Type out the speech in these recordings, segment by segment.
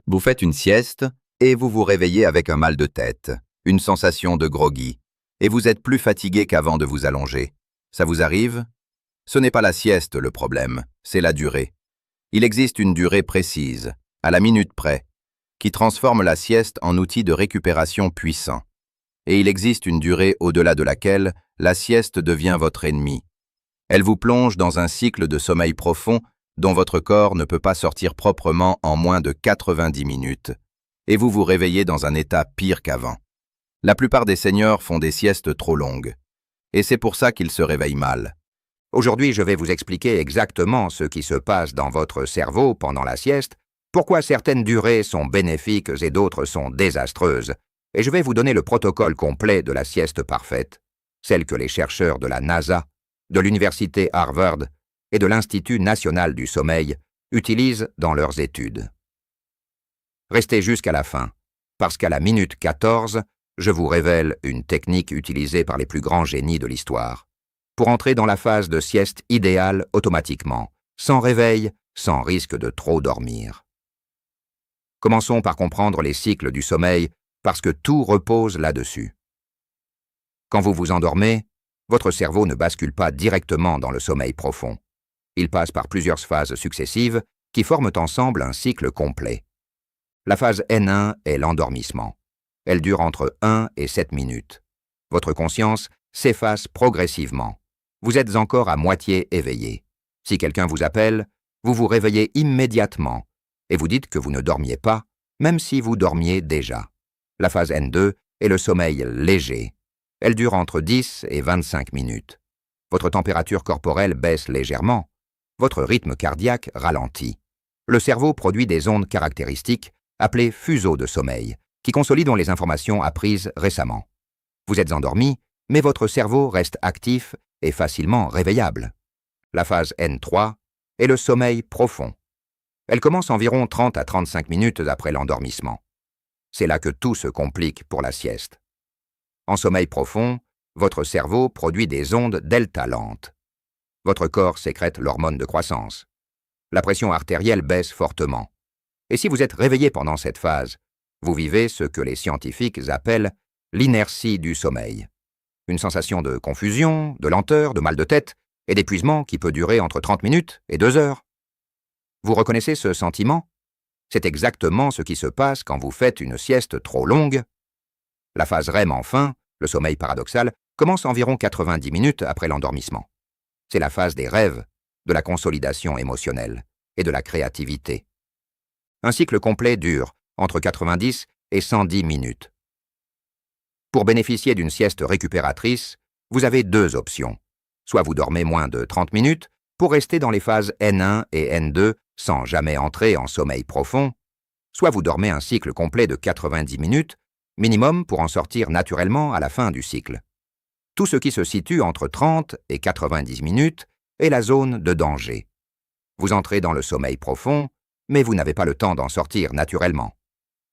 Vous faites une sieste et vous vous réveillez avec un mal de tête, une sensation de groggy, et vous êtes plus fatigué qu'avant de vous allonger. Ça vous arrive? Ce n'est pas la sieste le problème, c'est la durée. Il existe une durée précise, à la minute près, qui transforme la sieste en outil de récupération puissant. Et il existe une durée au-delà de laquelle la sieste devient votre ennemi. Elle vous plonge dans un cycle de sommeil profond dont votre corps ne peut pas sortir proprement en moins de 90 minutes, et vous vous réveillez dans un état pire qu'avant. La plupart des seniors font des siestes trop longues, et c'est pour ça qu'ils se réveillent mal. Aujourd'hui, je vais vous expliquer exactement ce qui se passe dans votre cerveau pendant la sieste, pourquoi certaines durées sont bénéfiques et d'autres sont désastreuses, et je vais vous donner le protocole complet de la sieste parfaite, celle que les chercheurs de la NASA, de l'université Harvard et de l'Institut national du sommeil utilisent dans leurs études. Restez jusqu'à la fin, parce qu'à la minute 14, je vous révèle une technique utilisée par les plus grands génies de l'histoire, pour entrer dans la phase de sieste idéale automatiquement, sans réveil, sans risque de trop dormir. Commençons par comprendre les cycles du sommeil, parce que tout repose là-dessus. Quand vous vous endormez, votre cerveau ne bascule pas directement dans le sommeil profond. Il passe par plusieurs phases successives qui forment ensemble un cycle complet. La phase N1 est l'endormissement. Elle dure entre 1 et 7 minutes. Votre conscience s'efface progressivement. Vous êtes encore à moitié éveillé. Si quelqu'un vous appelle, vous vous réveillez immédiatement et vous dites que vous ne dormiez pas, même si vous dormiez déjà. La phase N2 est le sommeil léger. Elle dure entre 10 et 25 minutes. Votre température corporelle baisse légèrement. Votre rythme cardiaque ralentit. Le cerveau produit des ondes caractéristiques appelées fuseaux de sommeil, qui consolident les informations apprises récemment. Vous êtes endormi, mais votre cerveau reste actif et facilement réveillable. La phase N3 est le sommeil profond. Elle commence environ 30 à 35 minutes après l'endormissement. C'est là que tout se complique pour la sieste. En sommeil profond, votre cerveau produit des ondes delta lentes. Votre corps sécrète l'hormone de croissance. La pression artérielle baisse fortement. Et si vous êtes réveillé pendant cette phase, vous vivez ce que les scientifiques appellent l'inertie du sommeil. Une sensation de confusion, de lenteur, de mal de tête et d'épuisement qui peut durer entre 30 minutes et 2 heures. Vous reconnaissez ce sentiment? C'est exactement ce qui se passe quand vous faites une sieste trop longue. La phase REM, enfin, le sommeil paradoxal, commence environ 90 minutes après l'endormissement. C'est la phase des rêves, de la consolidation émotionnelle et de la créativité. Un cycle complet dure entre 90 et 110 minutes. Pour bénéficier d'une sieste récupératrice, vous avez 2 options. Soit vous dormez moins de 30 minutes pour rester dans les phases N1 et N2 sans jamais entrer en sommeil profond, soit vous dormez un cycle complet de 90 minutes, minimum pour en sortir naturellement à la fin du cycle. Tout ce qui se situe entre 30 et 90 minutes est la zone de danger. Vous entrez dans le sommeil profond, mais vous n'avez pas le temps d'en sortir naturellement.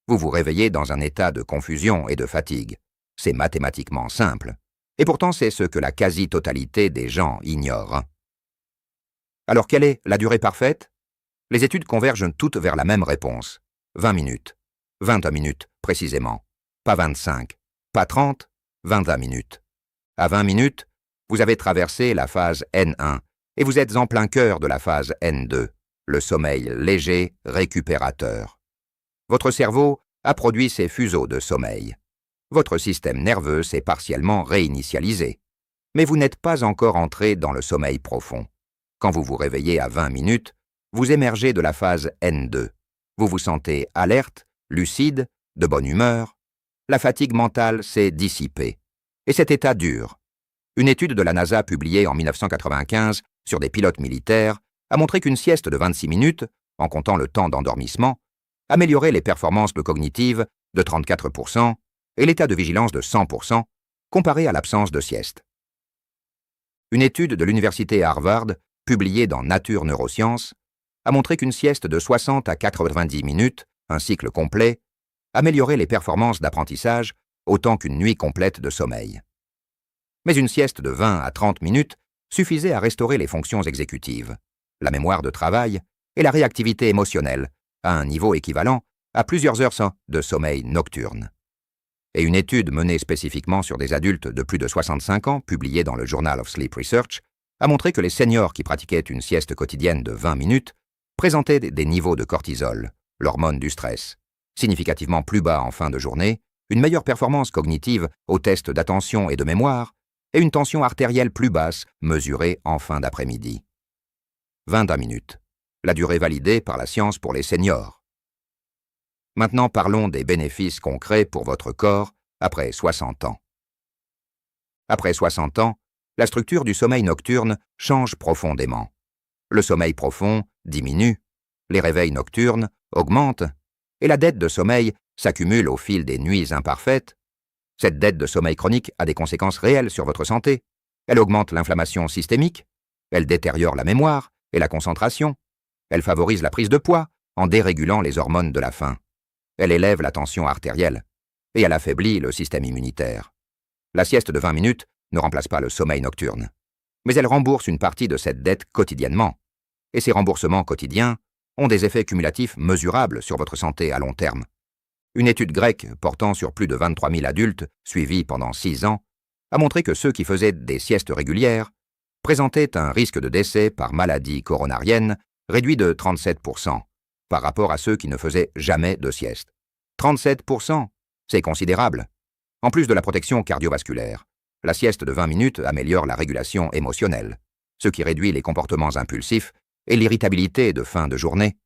Vous vous réveillez dans un état de confusion et de fatigue. C'est mathématiquement simple. Et pourtant, c'est ce que la quasi-totalité des gens ignorent. Alors, quelle est la durée parfaite? Les études convergent toutes vers la même réponse. 20 minutes. 21 minutes, précisément. Pas 25. Pas 30. 21 minutes. À 20 minutes, vous avez traversé la phase N1 et vous êtes en plein cœur de la phase N2, le sommeil léger récupérateur. Votre cerveau a produit ses fuseaux de sommeil. Votre système nerveux s'est partiellement réinitialisé. Mais vous n'êtes pas encore entré dans le sommeil profond. Quand vous vous réveillez à 20 minutes, vous émergez de la phase N2. Vous vous sentez alerte, lucide, de bonne humeur. La fatigue mentale s'est dissipée. Et cet état dure. Une étude de la NASA publiée en 1995 sur des pilotes militaires a montré qu'une sieste de 26 minutes, en comptant le temps d'endormissement, améliorait les performances cognitives de 34% et l'état de vigilance de 100% comparé à l'absence de sieste. Une étude de l'université Harvard, publiée dans Nature Neurosciences, a montré qu'une sieste de 60 à 90 minutes, un cycle complet, améliorait les performances d'apprentissage autant qu'une nuit complète de sommeil. Mais une sieste de 20 à 30 minutes suffisait à restaurer les fonctions exécutives, la mémoire de travail et la réactivité émotionnelle à un niveau équivalent à plusieurs heures de sommeil nocturne. Et une étude menée spécifiquement sur des adultes de plus de 65 ans, publiée dans le Journal of Sleep Research, a montré que les seniors qui pratiquaient une sieste quotidienne de 20 minutes présentaient des niveaux de cortisol, l'hormone du stress, significativement plus bas en fin de journée, une meilleure performance cognitive aux tests d'attention et de mémoire, et une tension artérielle plus basse mesurée en fin d'après-midi. 21 minutes, la durée validée par la science pour les seniors. Maintenant parlons des bénéfices concrets pour votre corps après 60 ans. Après 60 ans, la structure du sommeil nocturne change profondément. Le sommeil profond diminue, les réveils nocturnes augmentent, et la dette de sommeil s'accumule au fil des nuits imparfaites. Cette dette de sommeil chronique a des conséquences réelles sur votre santé. Elle augmente l'inflammation systémique, elle détériore la mémoire et la concentration, elle favorise la prise de poids en dérégulant les hormones de la faim. Elle élève la tension artérielle et elle affaiblit le système immunitaire. La sieste de 20 minutes ne remplace pas le sommeil nocturne, mais elle rembourse une partie de cette dette quotidiennement. Et ces remboursements quotidiens ont des effets cumulatifs mesurables sur votre santé à long terme. Une étude grecque portant sur plus de 23 000 adultes suivis pendant 6 ans a montré que ceux qui faisaient des siestes régulières présentaient un risque de décès par maladie coronarienne réduit de 37% par rapport à ceux qui ne faisaient jamais de sieste. 37%, c'est considérable. En plus de la protection cardiovasculaire, la sieste de 20 minutes améliore la régulation émotionnelle, ce qui réduit les comportements impulsifs et l'irritabilité de fin de journée.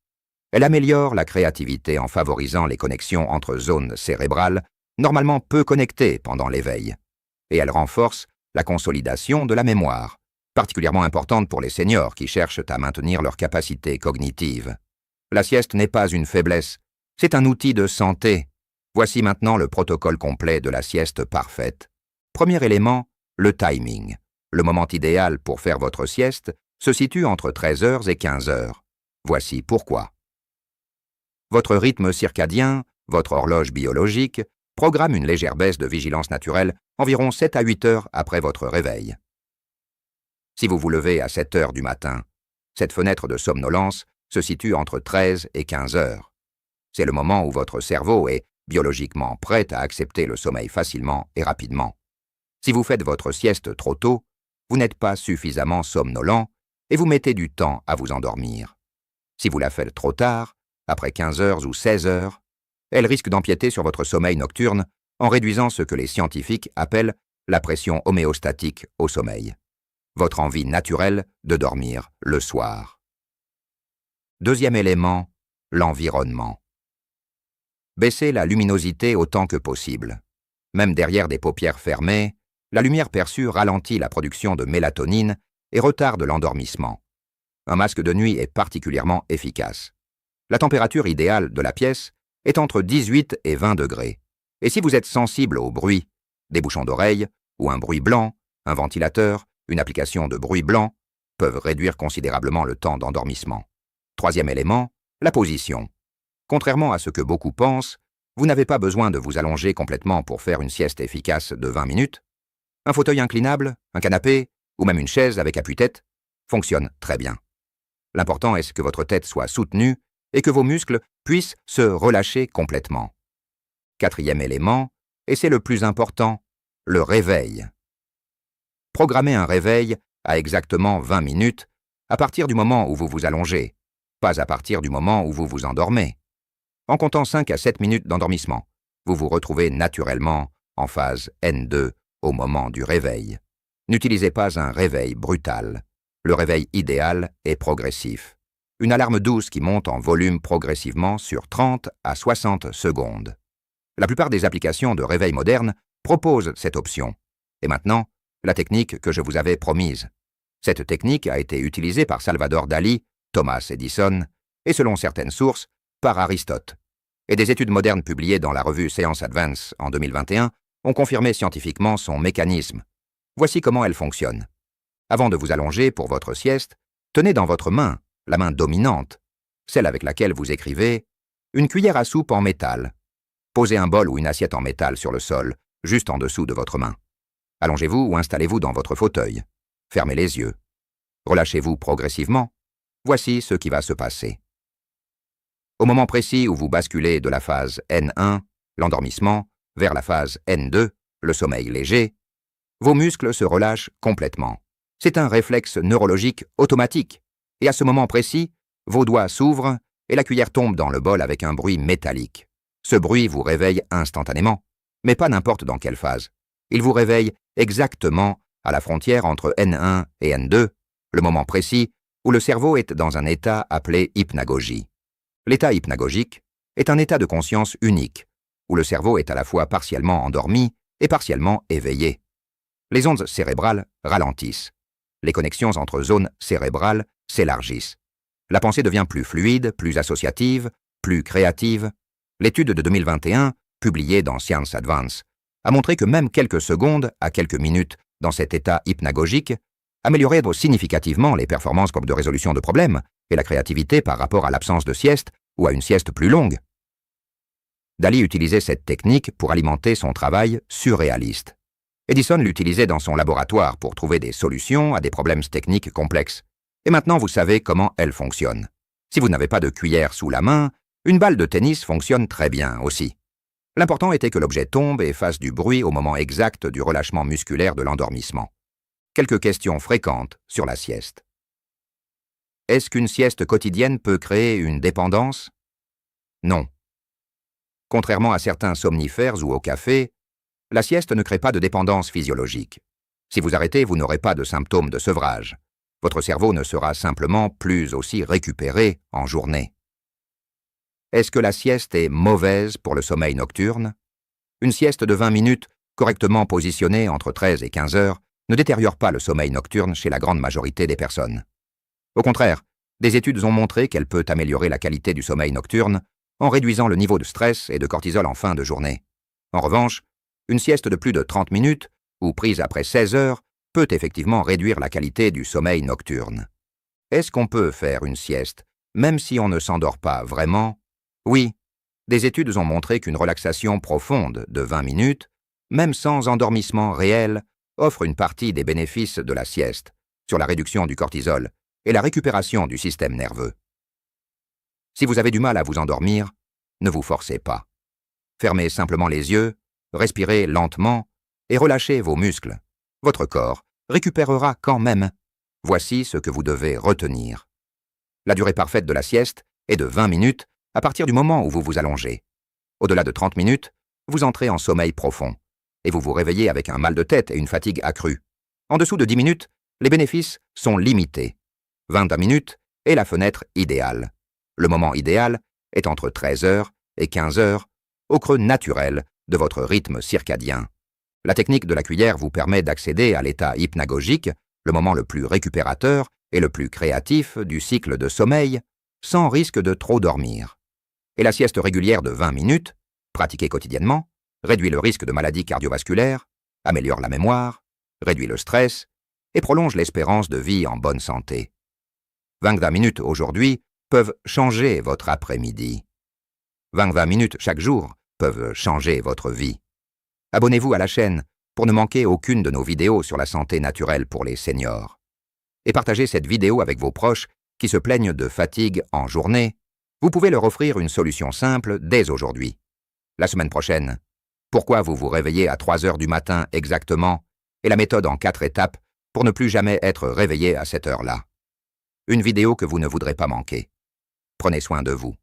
Elle améliore la créativité en favorisant les connexions entre zones cérébrales normalement peu connectées pendant l'éveil. Et elle renforce la consolidation de la mémoire, particulièrement importante pour les seniors qui cherchent à maintenir leur capacité cognitive. La sieste n'est pas une faiblesse, c'est un outil de santé. Voici maintenant le protocole complet de la sieste parfaite. Premier élément, le timing. Le moment idéal pour faire votre sieste se situe entre 13h et 15h. Voici pourquoi. Votre rythme circadien, votre horloge biologique, programme une légère baisse de vigilance naturelle environ 7 à 8 heures après votre réveil. Si vous vous levez à 7 heures du matin, cette fenêtre de somnolence se situe entre 13 et 15 heures. C'est le moment où votre cerveau est biologiquement prêt à accepter le sommeil facilement et rapidement. Si vous faites votre sieste trop tôt, vous n'êtes pas suffisamment somnolent et vous mettez du temps à vous endormir. Si vous la faites trop tard, après 15 heures ou 16 heures, elle risque d'empiéter sur votre sommeil nocturne en réduisant ce que les scientifiques appellent la pression homéostatique au sommeil, votre envie naturelle de dormir le soir. Deuxième élément, l'environnement. Baissez la luminosité autant que possible. Même derrière des paupières fermées, la lumière perçue ralentit la production de mélatonine et retarde l'endormissement. Un masque de nuit est particulièrement efficace. La température idéale de la pièce est entre 18 et 20 degrés. Et si vous êtes sensible au bruit, des bouchons d'oreille ou un bruit blanc, un ventilateur, une application de bruit blanc peuvent réduire considérablement le temps d'endormissement. Troisième élément, la position. Contrairement à ce que beaucoup pensent, vous n'avez pas besoin de vous allonger complètement pour faire une sieste efficace de 20 minutes. Un fauteuil inclinable, un canapé ou même une chaise avec appuie-tête fonctionne très bien. L'important est que votre tête soit soutenue et que vos muscles puissent se relâcher complètement. Quatrième élément, et c'est le plus important, le réveil. Programmez un réveil à exactement 20 minutes à partir du moment où vous vous allongez, pas à partir du moment où vous vous endormez. En comptant 5 à 7 minutes d'endormissement, vous vous retrouvez naturellement en phase N2 au moment du réveil. N'utilisez pas un réveil brutal. Le réveil idéal est progressif. Une alarme douce qui monte en volume progressivement sur 30 à 60 secondes. La plupart des applications de réveil modernes proposent cette option. Et maintenant, la technique que je vous avais promise. Cette technique a été utilisée par Salvador Dali, Thomas Edison et, selon certaines sources, par Aristote. Et des études modernes publiées dans la revue Science Advance en 2021 ont confirmé scientifiquement son mécanisme. Voici comment elle fonctionne. Avant de vous allonger pour votre sieste, tenez dans votre main, la main dominante, celle avec laquelle vous écrivez, une cuillère à soupe en métal. Posez un bol ou une assiette en métal sur le sol, juste en dessous de votre main. Allongez-vous ou installez-vous dans votre fauteuil. Fermez les yeux. Relâchez-vous progressivement. Voici ce qui va se passer. Au moment précis où vous basculez de la phase N1, l'endormissement, vers la phase N2, le sommeil léger, vos muscles se relâchent complètement. C'est un réflexe neurologique automatique. Et à ce moment précis, vos doigts s'ouvrent et la cuillère tombe dans le bol avec un bruit métallique. Ce bruit vous réveille instantanément, mais pas n'importe dans quelle phase. Il vous réveille exactement à la frontière entre N1 et N2, le moment précis où le cerveau est dans un état appelé hypnagogie. L'état hypnagogique est un état de conscience unique, où le cerveau est à la fois partiellement endormi et partiellement éveillé. Les ondes cérébrales ralentissent. Les connexions entre zones cérébrales s'élargissent. La pensée devient plus fluide, plus associative, plus créative. L'étude de 2021, publiée dans Science Advance, a montré que même quelques secondes à quelques minutes dans cet état hypnagogique amélioraient significativement les performances de résolution de problèmes et la créativité par rapport à l'absence de sieste ou à une sieste plus longue. Dali utilisait cette technique pour alimenter son travail surréaliste. Edison l'utilisait dans son laboratoire pour trouver des solutions à des problèmes techniques complexes. Et maintenant, vous savez comment elle fonctionne. Si vous n'avez pas de cuillère sous la main, une balle de tennis fonctionne très bien aussi. L'important était que l'objet tombe et fasse du bruit au moment exact du relâchement musculaire de l'endormissement. Quelques questions fréquentes sur la sieste. Est-ce qu'une sieste quotidienne peut créer une dépendance? Non. Contrairement à certains somnifères ou au café, la sieste ne crée pas de dépendance physiologique. Si vous arrêtez, vous n'aurez pas de symptômes de sevrage. Votre cerveau ne sera simplement plus aussi récupéré en journée. Est-ce que la sieste est mauvaise pour le sommeil nocturne? Une sieste de 20 minutes, correctement positionnée entre 13 et 15 heures, ne détériore pas le sommeil nocturne chez la grande majorité des personnes. Au contraire, des études ont montré qu'elle peut améliorer la qualité du sommeil nocturne en réduisant le niveau de stress et de cortisol en fin de journée. En revanche, une sieste de plus de 30 minutes, ou prise après 16 heures, peut effectivement réduire la qualité du sommeil nocturne. Est-ce qu'on peut faire une sieste, même si on ne s'endort pas vraiment? Oui, des études ont montré qu'une relaxation profonde de 20 minutes, même sans endormissement réel, offre une partie des bénéfices de la sieste, sur la réduction du cortisol et la récupération du système nerveux. Si vous avez du mal à vous endormir, ne vous forcez pas. Fermez simplement les yeux, respirez lentement et relâchez vos muscles. Votre corps récupérera quand même. Voici ce que vous devez retenir. La durée parfaite de la sieste est de 20 minutes à partir du moment où vous vous allongez. Au-delà de 30 minutes, vous entrez en sommeil profond et vous vous réveillez avec un mal de tête et une fatigue accrue. En dessous de 10 minutes, les bénéfices sont limités. 20 minutes est la fenêtre idéale. Le moment idéal est entre 13 heures et 15 heures, au creux naturel de votre rythme circadien. La technique de la cuillère vous permet d'accéder à l'état hypnagogique, le moment le plus récupérateur et le plus créatif du cycle de sommeil, sans risque de trop dormir. Et la sieste régulière de 20 minutes, pratiquée quotidiennement, réduit le risque de maladies cardiovasculaires, améliore la mémoire, réduit le stress et prolonge l'espérance de vie en bonne santé. 20 minutes aujourd'hui peuvent changer votre après-midi. 20 minutes chaque jour peuvent changer votre vie. Abonnez-vous à la chaîne pour ne manquer aucune de nos vidéos sur la santé naturelle pour les seniors. Et partagez cette vidéo avec vos proches qui se plaignent de fatigue en journée. Vous pouvez leur offrir une solution simple dès aujourd'hui. La semaine prochaine, pourquoi vous vous réveillez à 3 heures du matin exactement et la méthode en 4 étapes pour ne plus jamais être réveillé à cette heure-là. Une vidéo que vous ne voudrez pas manquer. Prenez soin de vous.